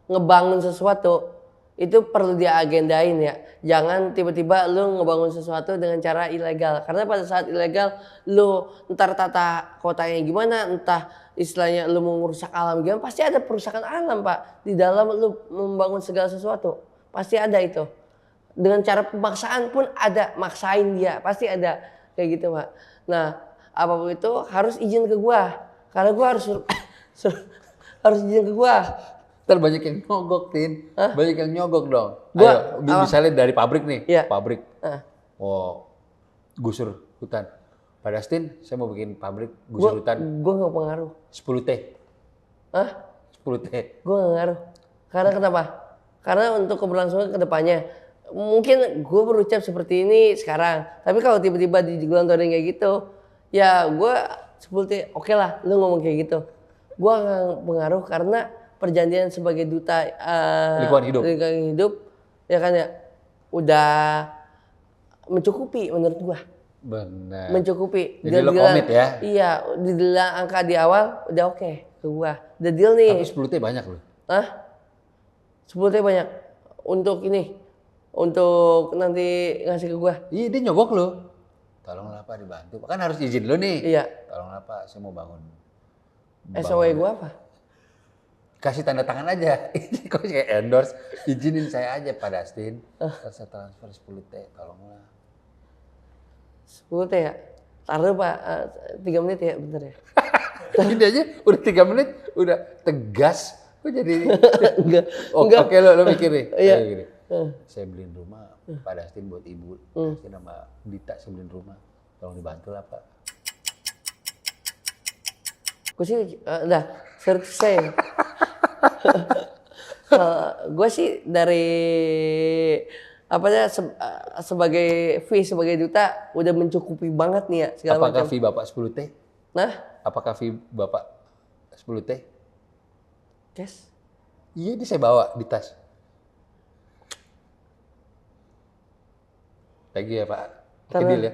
A: ngebangun sesuatu itu perlu diagendain ya. Jangan tiba-tiba lu ngebangun sesuatu dengan cara ilegal. Karena pada saat ilegal lu entar tata kotanya gimana, entah istilahnya lu mau merusak alam gimana, pasti ada perusakan alam Pak. Di dalam lu membangun segala sesuatu. Pasti ada itu. Dengan cara pemaksaan pun ada, maksain dia. Pasti ada kayak gitu Pak. Nah apapun itu harus izin ke gua. Karena gua harus harus izin ke gua.
B: Ntar banyak yang nyogok, Tin. Banyak yang nyogok dong.
A: Gua,
B: ayo, misalnya dari pabrik nih.
A: Iya.
B: Pabrik. Oh, gusur hutan. Pak Dastin, saya mau bikin pabrik gusur hutan.
A: Gue gak pengaruh.
B: 10 T.
A: Hah?
B: 10 T.
A: Gue gak ngaruh. Karena kenapa? Karena untuk keberlangsungan kedepannya. Mungkin gue berucap seperti ini sekarang. Tapi kalau tiba-tiba digelontorin kayak gitu. Ya gue 10 T, oke lah lu ngomong kayak gitu. Gue gak pengaruh karena perjanjian sebagai duta lingkungan hidup ya kan ya udah mencukupi menurut gua.
B: Benar.
A: Mencukupi.
B: Jadi lo komit ya?
A: Iya, dibilang angka di awal udah oke ke gua. Udah deal nih.
B: Tapi 10 T banyak loh.
A: Hah? 10 T banyak untuk ini, untuk nanti ngasih ke gua.
B: Iya dia nyogok lo. Tolonglah Pak dibantu. Kan harus izin lo nih.
A: Iya.
B: Tolonglah Pak, saya mau bangun.
A: SOW gua apa?
B: Kasih tanda tangan aja. Ini kok kayak endorse. Izinin saya aja Pak Dastin. Saya transfer 10 T, tolonglah.
A: 10 T ya? Taruh Pak, 3 menit ya, bentar ya.
B: Gini aja, udah 3 menit, udah tegas. Kok jadi...
A: Enggak.
B: Oke, lo mikir nih.
A: Iya.
B: Gini. Saya beliin rumah, Pak Dastin buat ibu. Dastin sama Dita saya beliin rumah. Tolong dibantu lah Pak.
A: Gue sih udah selesai. Gue sih dari sebagai fee sebagai duta udah mencukupi banget nih ya segala
B: Apakah
A: macam.
B: fee Bapak 10T?
A: Nah,
B: Apakah fee Bapak 10T?
A: cash.
B: Iya, ini saya bawa di tas. Lagi ya Pak. Oke, deal ya.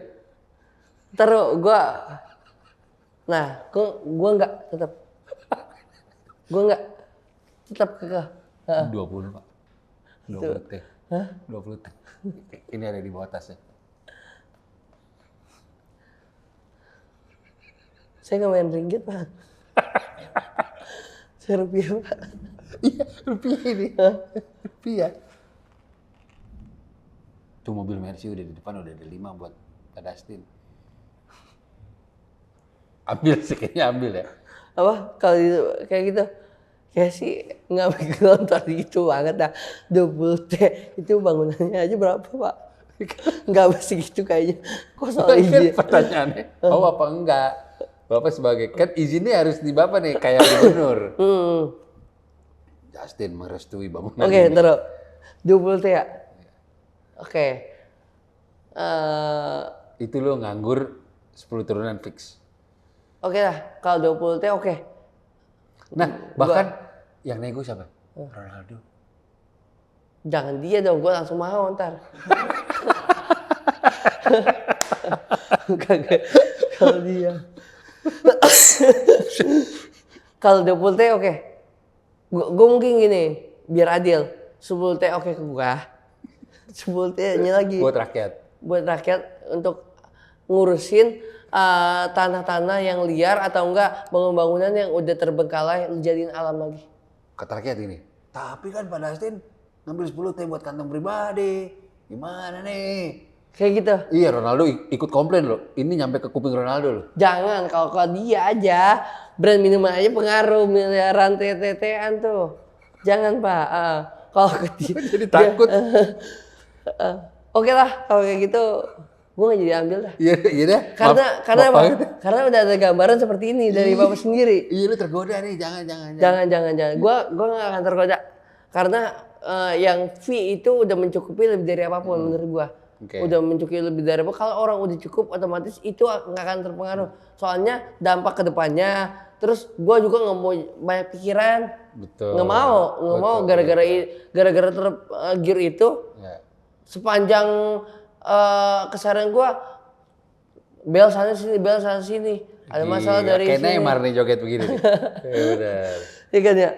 A: Taruh gue nggak tetap. Gue nggak tetap kekeh.
B: 20 Pak. 20 T.
A: Hah?
B: 20 T. Ini ada di bawah tasnya.
A: Saya nggak main ringgit Pak. Saya rupiah Pak.
B: Iya, rupiah ini. Rupiah. Tuh mobil Mercy udah di depan, udah ada 5 buat Pak Dastin. Ambil sih, kayaknya ambil ya.
A: Apa kalau kayak gitu? Kayak sih nggak mikir nonton gitu banget dah. 20 T itu bangunannya aja berapa Pak? Nggak segitu kayaknya. Kok soal izin?
B: Pertanyaannya, mau apa enggak? Bapak sebagai, kan izinnya harus di Bapak nih, kayak gubernur. Justin merestui bangunan
A: Oke,
B: ini.
A: taruh 20 T ya. Oke.
B: Itu lo nganggur 10 turunan fix.
A: Oke lah, kalau 20 T oke.
B: Nah, bahkan yang nego siapa? Ronaldo.
A: Jangan dia dong, gue langsung mau ntar. Kagak, kalau dia. Kalau 20 T oke. Gue mungkin gini, biar adil. 10 T oke ke gue. 10 T-nya lagi.
B: Buat rakyat.
A: Buat rakyat untuk ngurusin tanah-tanah yang liar atau enggak bangunan-bangunan yang udah terbengkalai jadiin alam lagi.
B: Kata rakyat ini. Tapi kan Pak Dastin ngambil 10 T buat kantong pribadi. Gimana nih?
A: Kayak gitu.
B: Iya, Ronaldo ikut komplain loh. Ini nyampe ke kuping Ronaldo loh.
A: Jangan, kalau dia aja, brand minuman aja pengaruh, miliaran TTT-an tuh. Jangan Pak. Kalau ke dia.
B: Jadi takut.
A: Oke lah, kalau kayak gitu, gue nggak jadi ambil dah.
B: Iya, iya deh.
A: Karena apa? Karena udah ada gambaran seperti ini dari Bapak sendiri.
B: Iya, lu tergoda nih. Jangan.
A: Jangan. Gue nggak akan tergoda. Karena yang fee itu udah mencukupi lebih dari apapun menurut gue.
B: Okay.
A: Udah mencukupi lebih dari apa. Kalau orang udah cukup, otomatis itu nggak akan terpengaruh. Soalnya dampak ke depannya. Terus gue juga nggak mau banyak pikiran.
B: Betul.
A: Nggak mau gara-gara tergiur itu.
B: Ya.
A: Sepanjang keseharian gue bel sana sini. Ada masalah dari
B: kayak
A: sini.
B: Neymar nih joget begini nih. Ya benar.
A: Iya kan ya?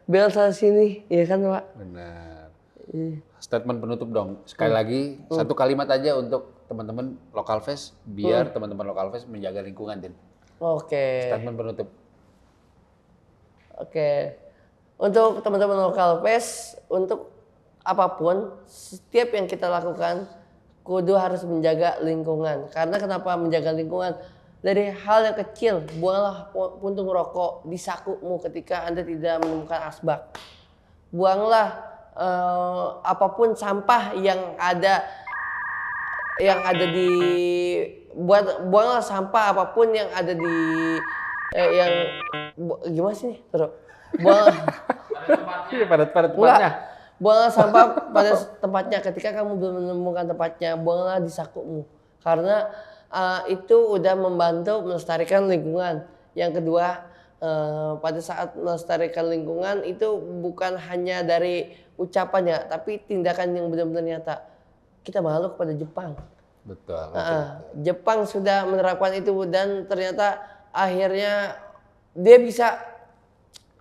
A: Bel sana sini, iya kan Pak?
B: Benar.
A: Iya.
B: Statement penutup dong. Sekali lagi, satu kalimat aja untuk teman-teman Local Fest, biar teman-teman Local Fest menjaga lingkungan, Din.
A: Oke.
B: Statement penutup.
A: Oke. Untuk teman-teman Local Fest, untuk apapun, setiap yang kita lakukan, kudu harus menjaga lingkungan. Karena kenapa menjaga lingkungan? Dari hal yang kecil, buanglah puntung rokok di sakumu ketika Anda tidak menemukan asbak. Buanglah apapun sampah yang ada di buanglah sampah apapun yang ada di gimana sih? Terus
B: Pada tempatnya.
A: Buanglah sampah pada tempatnya ketika kamu belum menemukan tempatnya, buanglah di sakumu. Karena itu udah membantu melestarikan lingkungan. Yang kedua, pada saat melestarikan lingkungan itu bukan hanya dari ucapannya, tapi tindakan yang benar-benar nyata. Kita malu kepada Jepang.
B: Betul.
A: Jepang sudah menerapkan itu dan ternyata akhirnya dia bisa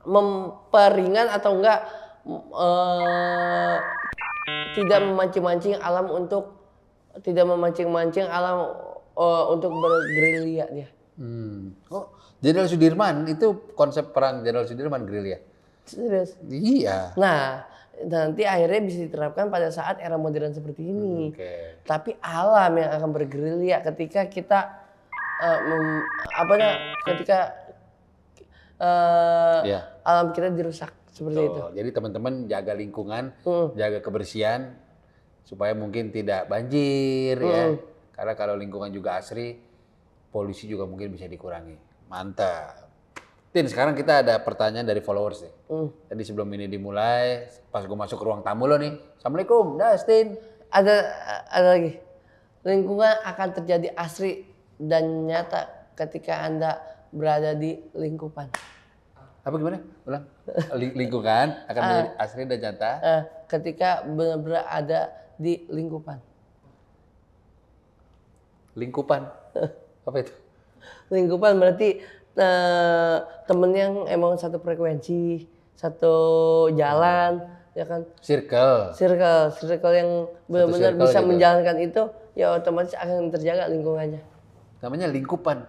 A: memperingan atau enggak tidak memancing-mancing alam untuk bergerilya dia.
B: Oh, Jenderal Sudirman itu konsep perang Jenderal Sudirman gerilya.
A: Serius.
B: Iya.
A: Nah, nanti akhirnya bisa diterapkan pada saat era modern seperti ini.
B: Oke.
A: Tapi alam yang akan bergerilya ketika kita
B: Iya.
A: alam kita dirusak seperti itu.
B: Jadi teman-teman jaga lingkungan, jaga kebersihan, supaya mungkin tidak banjir ya. Karena kalau lingkungan juga asri, polusi juga mungkin bisa dikurangi. Mantap. Tin, sekarang kita ada pertanyaan dari followers nih. Tadi sebelum ini dimulai, pas gue masuk ke ruang tamu lo nih. Assalamualaikum, Dustin.
A: Ada lagi. Lingkungan akan terjadi asri dan nyata ketika Anda berada di lingkupan.
B: Apa gimana? Ulang. Lingkungan akan menjadi asri dan nyata.
A: Ketika benar-benar ada di lingkupan.
B: Lingkupan. Apa itu?
A: Lingkupan berarti temen yang emang satu frekuensi, satu jalan, ya kan? Circle yang benar-benar bisa
B: gitu.
A: menjalankan itu, ya otomatis akan terjaga lingkungannya.
B: Namanya lingkupan.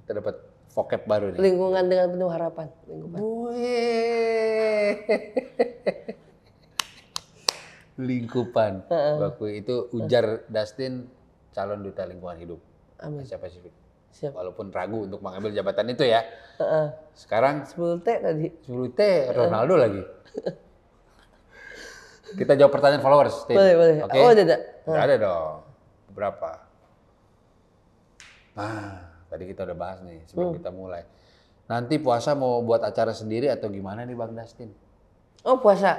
B: Kita dapat vocab baru nih.
A: Lingkungan dengan penuh harapan. Lingkupan.
B: Lingkupan. Bakui itu ujar Dustin calon duta lingkungan hidup.
A: Amin.
B: Asia Pasifik.
A: Siap.
B: Walaupun ragu untuk mengambil jabatan itu ya. Sekarang
A: 10T tadi.
B: 10T Ronaldo lagi. Kita jawab pertanyaan followers.
A: Boleh.
B: Oke?
A: Oh, ada.
B: Udah ada dong. Berapa? Nah, tadi kita udah bahas nih sebelum kita mulai. Nanti puasa mau buat acara sendiri atau gimana nih Bang Dustin?
A: Oh, puasa.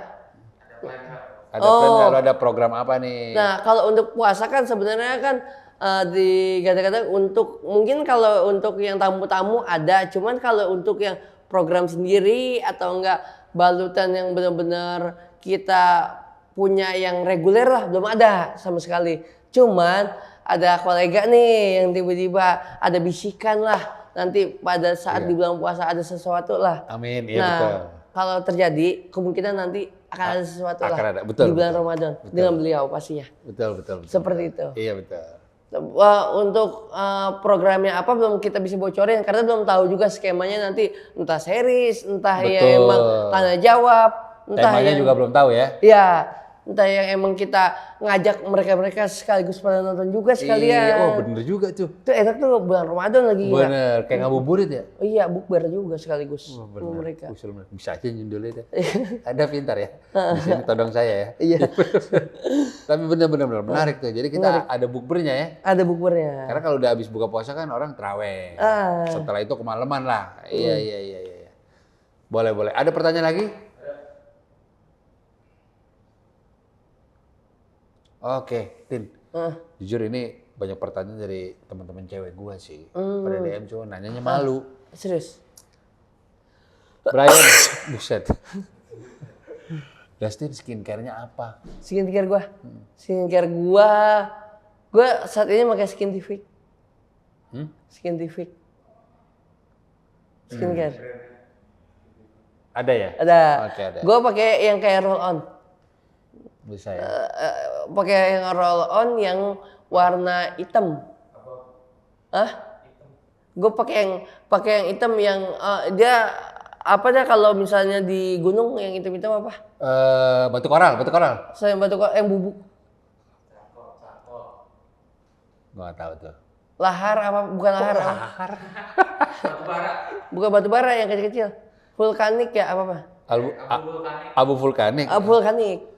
B: Ada plan kalau ada program apa nih?
A: Nah, kalau untuk puasa kan sebenarnya kan kadang-kadang untuk mungkin kalau untuk yang tamu-tamu ada, cuman kalau untuk yang program sendiri atau enggak balutan yang benar-benar kita punya yang reguler lah belum ada sama sekali. Cuman ada kolega nih yang tiba-tiba ada bisikan lah nanti pada saat di bulan puasa ada sesuatu lah.
B: Amin, iya
A: nah,
B: betul.
A: Kalau terjadi kemungkinan nanti akan ada sesuatu lah
B: ada, betul,
A: di bulan
B: betul.
A: Ramadan
B: Betul.
A: dengan beliau pastinya.
B: Betul.
A: Seperti itu.
B: Iya betul.
A: Untuk programnya apa belum kita bisa bocorin karena belum tahu juga skemanya nanti entah series, entah
B: Betul.
A: yang emang tanya jawab, entah
B: Temanya
A: yang
B: juga belum tahu ya.
A: ya, entah yang emang kita ngajak mereka sekaligus pada nonton juga sekalian.
B: Iya, oh bener juga tuh.
A: Itu enak tuh bulan Ramadan lagi.
B: Bener, kayak ngabuburit ya.
A: Oh iya, bukber juga sekaligus
B: Oh,
A: sama mereka.
B: Usul bisa aja nyundulnya deh. Ada pintar ya. Di sini todong saya ya.
A: Iya.
B: Tapi bener-bener menarik tuh. Jadi kita ada bukbernya ya.
A: Ada bukbernya.
B: Karena kalau udah habis buka puasa kan orang terawih. Setelah itu kemalaman lah. Iya. Boleh. Ada pertanyaan lagi? Oke, Tin. Jujur ini banyak pertanyaan dari teman-teman cewek gua sih. Pada DM cuma nanyanya malu.
A: Serius.
B: Brian, buset. Dustin skincare-nya apa?
A: Skincare gua saat ini pakai Skintific. Skintific. Skincare.
B: Ada ya?
A: Ada.
B: Oke, ada.
A: Gua pakai yang kayak roll on.
B: Bisa ya.
A: Pakai yang roll on yang warna hitam. Gue pakai yang hitam yang dia apa dah kalau misalnya di gunung yang hitam-hitam apa?
B: Batu koral.
A: Selain batu koral yang bubuk.
B: Gua nggak tahu tuh.
A: Lahar apa? Bukan lahar.
B: Lahar.
A: Bukan batu bara yang kecil-kecil. Vulkanik ya apa?
B: Abu vulkanik.
A: Vulkanik.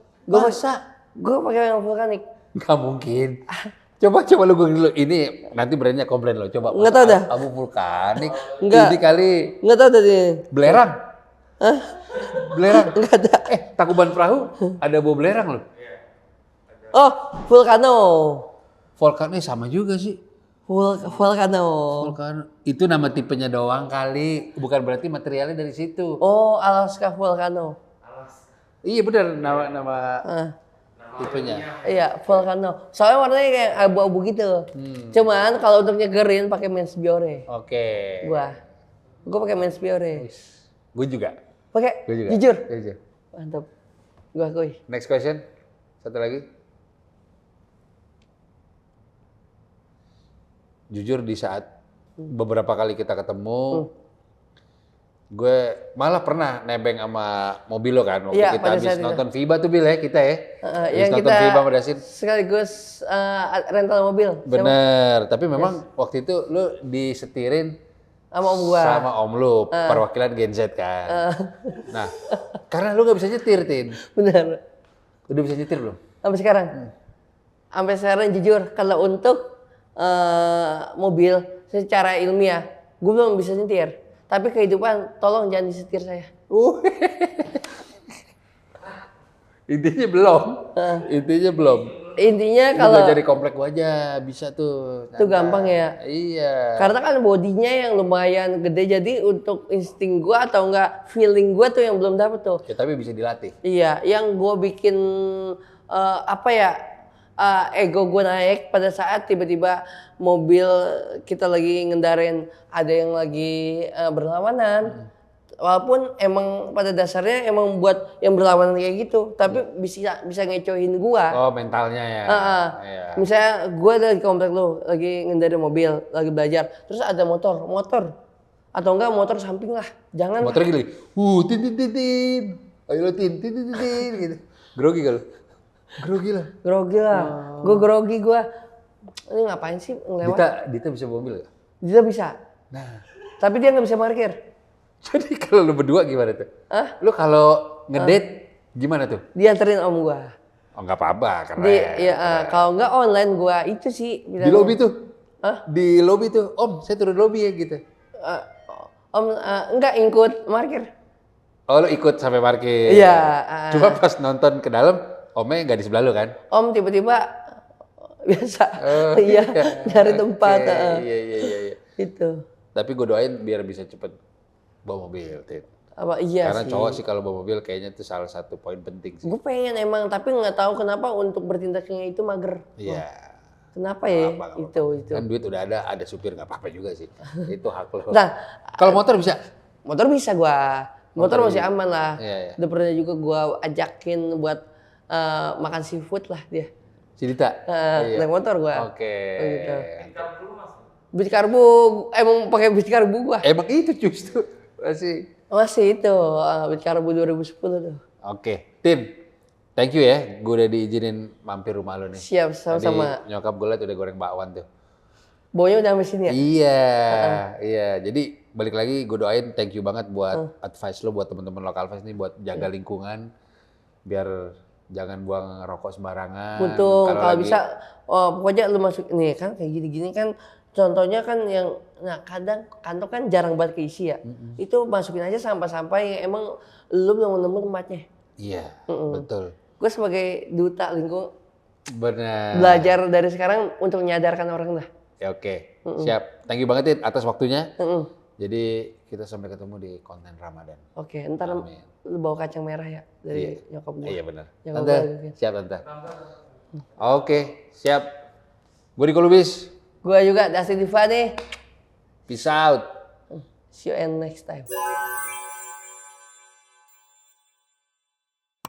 A: Gue pakai yang vulkanik.
B: Gak mungkin. Coba lu googling dulu. Ini nanti brandnya komplain lo. Coba.
A: Nggak tahu dah.
B: Abu vulkanik.
A: Nggak.
B: Ini kali
A: Nggak tahu tadi.
B: belerang. Belerang.
A: Nggak ada.
B: Takuban perahu ada bau belerang loh.
A: Oh, vulcano.
B: Vulkan sama juga sih.
A: Vulcano.
B: Vulkan itu nama tipenya doang kali. Bukan berarti materialnya dari situ.
A: Oh, Alaska Vulcano.
B: Iya benar nama tipenya.
A: Iya, Vulcano. Soalnya warnanya kayak abu-abu gitu. Cuman kalau untuk nyegerin pakai Mens Biore.
B: Oke.
A: Gua pakai Mens Biore.
B: Gue juga.
A: Pakai?
B: Gue juga.
A: Jujur.
B: Jujur.
A: Mantap. Gua akui.
B: Next question. Satu lagi. Jujur di saat beberapa kali kita ketemu, gue malah pernah nebeng sama mobil lo kan waktu
A: Iya,
B: kita
A: pada
B: habis
A: saat itu.
B: nonton FIBA tuh Bil ya kita ya.
A: Yang
B: nonton
A: kita
B: FIBA sama Dasin.
A: sekaligus rental mobil.
B: Bener, tapi memang waktu itu lu disetirin
A: Sama om gua.
B: sama om lu, perwakilan Gen Z kan. Nah, karena lu gak bisa nyetir, Tin.
A: Bener.
B: Udah bisa nyetir belum?
A: Sampai sekarang. Sampai sekarang jujur kalau untuk mobil secara ilmiah gue belum bisa nyetir. Tapi kehidupan tolong jangan disetir saya.
B: Intinya belum. Intinya belum.
A: Intinya
B: Lu
A: kalau
B: belajar di komplek gua aja bisa tuh.
A: itu gampang ya.
B: Iya.
A: Karena kan bodinya yang lumayan gede jadi untuk insting gua atau enggak feeling gua tuh yang belum dapet tuh.
B: Ya tapi bisa dilatih.
A: Iya, yang gua bikin apa ya ego gua naik pada saat tiba-tiba mobil kita lagi ngendarain ada yang lagi berlawanan. Walaupun emang pada dasarnya emang buat yang berlawanan kayak gitu, tapi bisa ngecohin gua.
B: Oh mentalnya ya. Iya.
A: Misalnya gua ada di komplek lu lagi ngendarin mobil, lagi belajar, terus ada motor, atau enggak motor samping lah, jangan.
B: Motor gini, tin tin tin tin, ayo lo tin tin tin tin gitu. Grogi kalau.
A: Grogi lah, gua grogi gua. Ini ngapain sih ngelewat?
B: Dita bisa bawa mobil gak?
A: Dia bisa,
B: Nah,
A: tapi dia nggak bisa parkir.
B: jadi kalau lu berdua gimana tuh?
A: Hah?
B: Lu kalau ngedate gimana tuh?
A: Dianterin om gua.
B: Oh nggak apa-apa keren.
A: Kalau nggak online gua itu sih.
B: Di lobi tuh?
A: Hah?
B: Di lobi tuh, om saya turun lobi ya gitu.
A: Om enggak ikut parkir.
B: Oh lu ikut sampai parkir?
A: Iya.
B: Cuma pas nonton ke dalam, omnya nggak di sebelah lu kan?
A: Om tiba-tiba biasa,
B: Oh,
A: iya cari tempat.
B: Iya.
A: Itu.
B: Tapi gue doain biar bisa cepet bawa mobil, Tit.
A: Apa iya
B: Karena
A: sih.
B: cowok sih kalau bawa mobil kayaknya itu salah satu poin penting sih.
A: Gue pengen emang, tapi nggak tahu kenapa untuk bertindaknya itu mager.
B: Iya.
A: Kenapa ya?
B: Nggak apa-apa.
A: Itu.
B: Kan duit udah ada supir nggak apa-apa juga sih. Itu hak lo.
A: Nah,
B: Kalau motor bisa?
A: motor bisa gua. Motor masih aman lah.
B: Iya.
A: Udah pernah juga gua ajakin buat makan seafood lah dia.
B: Si Dita?
A: Naik motor gua.
B: Oke.
A: Gitu. Bis karbu, emang pakai bis karbu gua.
B: Emang itu justru
A: Masih itu, bis karbu 2010 tuh.
B: Oke, Tin. Thank you ya, gue udah diizinin mampir rumah lo nih.
A: Siap, sama-sama.
B: Tadi nyokap gue liat udah goreng bakwan tuh.
A: Baunya udah sampai sini ya?
B: Iya. Jadi balik lagi gue doain thank you banget buat advice lo buat teman-teman lokal fest nih buat jaga lingkungan biar jangan buang rokok sembarangan.
A: Betul, kalau
B: lagi-
A: bisa pokoknya lu masuk nih kan kayak gini-gini kan contohnya kan yang kadang kantong kan jarang banget keisi ya. Itu masukin aja sampah-sampah yang emang lu belum nemu tempatnya.
B: Iya, betul.
A: Gue sebagai duta lingkungan
B: Benar.
A: belajar dari sekarang untuk menyadarkan orang lah.
B: Ya oke, siap. Thank you banget Tin atas waktunya.
A: Mm-mm.
B: Jadi kita sampai ketemu di konten Ramadan.
A: Oke, ntar
B: Amin.
A: lu bawa kacang merah ya dari nyokap gue.
B: Iya benar.
A: Nyokap
B: Tante,
A: gue bikin.
B: siap Tante. Oke, siap. Gue Diko Lubis.
A: Gue juga Dustin Diva nih.
B: Peace out.
A: See you and next time.